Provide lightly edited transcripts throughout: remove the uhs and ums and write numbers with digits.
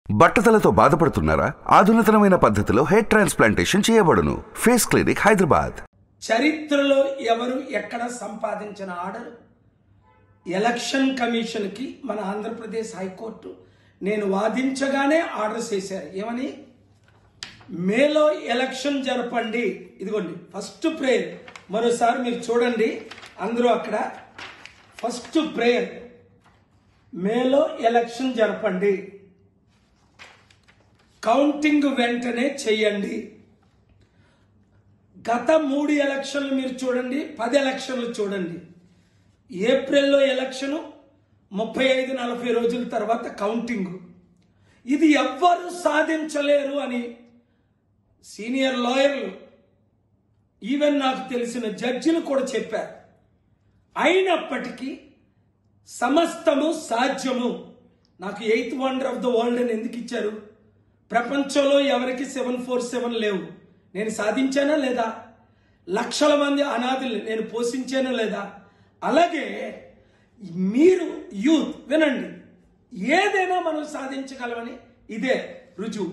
బట్టతలతో బాధపడుతున్నారా? ఆధునితనమైన పద్ధతిలో hair transplantation చేయబడును. Face clinic, Hyderabad. చరిత్రలో ఎవరు ఎక్కడ సంపాదించిన ఆర్డర్ ఎలక్షన్ కమిషన్కి మన ఆంధ్రప్రదేశ్ హైకోర్టు నేను వాదించగానే ఆర్డర్ చేశారు. ఏమని? మేలో ఎలక్షన్ జరపండి. ఇదిగోండి ఫస్ట్ ప్రేయర్. మరోసారి మీరు చూడండి, అందరూ అక్కడ ఫస్ట్ ప్రేయర్, మేలో ఎలక్షన్ జరపండి, కౌంటింగ్ వెంటనే చెయ్యండి. గత 3 ఎలక్షన్లు మీరు చూడండి, 10 ఎలక్షన్లు చూడండి. ఏప్రిల్లో ఎలక్షను, 35-40 రోజుల తర్వాత కౌంటింగ్. ఇది ఎవ్వరు సాధించలేరు అని సీనియర్ లాయర్లు, ఈవెన్ నాకు తెలిసిన జడ్జిలు కూడా చెప్పారు. అయినప్పటికీ సమస్తము సాధ్యము. నాకు 8th wonder of the world అని ఎందుకు ఇచ్చారు? ప్రపంచంలో ఎవరికి 747 లేవు. నేను సాధించానా లేదా? లక్షల మంది అనాథుల్ని నేను పోషించానా లేదా? అలాగే మీరు యూత్ వినండి, ఏదైనా మనం సాధించగలమని ఇదే రుజువు.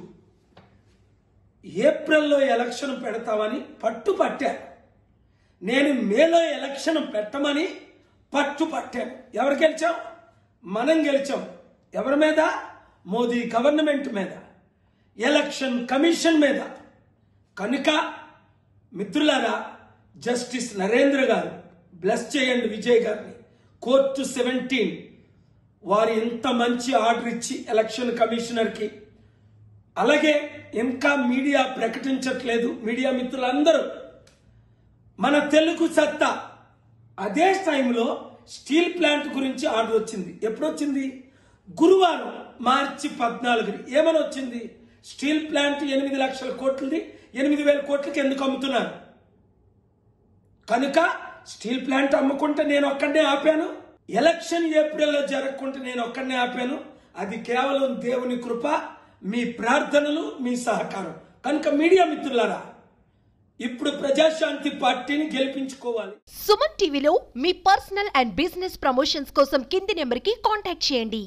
ఏప్రిల్లో ఎలక్షన్ పెడతామని పట్టుపట్టాను. నేను మేలో ఎలక్షన్ పెట్టమని పట్టుపట్టాను. ఎవరు గెలిచాం? మనం గెలిచాం. ఎవరి మీద? మోదీ గవర్నమెంట్ మీద, ఎలక్షన్ కమిషన్ మీద. కనుక మిత్రులారా, జస్టిస్ నరేంద్ర గారు బ్లెస్ చేయండి విజయ్ గారిని. కోర్టు 17 వారు ఇంత మంచి ఆర్డర్ ఇచ్చి ఎలక్షన్ కమిషనర్కి, అలాగే ఇంకా మీడియా ప్రకటించట్లేదు. మీడియా మిత్రులందరూ మన తెలుగు సత్తా. అదే టైంలో స్టీల్ ప్లాంట్ గురించి ఆర్డర్ వచ్చింది. ఎప్పుడు వచ్చింది? గురువారం మార్చి 14. ఏమని వచ్చింది? స్టీల్ ప్లాంట్ 8 లక్షల కోట్లది 8,000 కోట్లకి ఎందుకు అమ్ముతున్నారు? కనుక స్టీల్ ప్లాంట్ అమ్ముకుంటే నేను ఒక్కడనే ఆపాను. ఎలక్షన్ ఏప్రిల్లో జరగకుంటే నేను ఒక్కడనే ఆపాను. అది కేవలం దేవుని కృప, మీ ప్రార్థనలు, మీ సహకారం. కనుక మీడియా మిత్రులారా, ఇప్పుడు ప్రజాశాంతి పార్టీని గెలిపించుకోవాలి. సుమన్ టీవీలో మీ పర్సనల్ అండ్ బిజినెస్ ప్రమోషన్స్ కోసం కింది నెంబర్కి కాంటాక్ట్ చేయండి.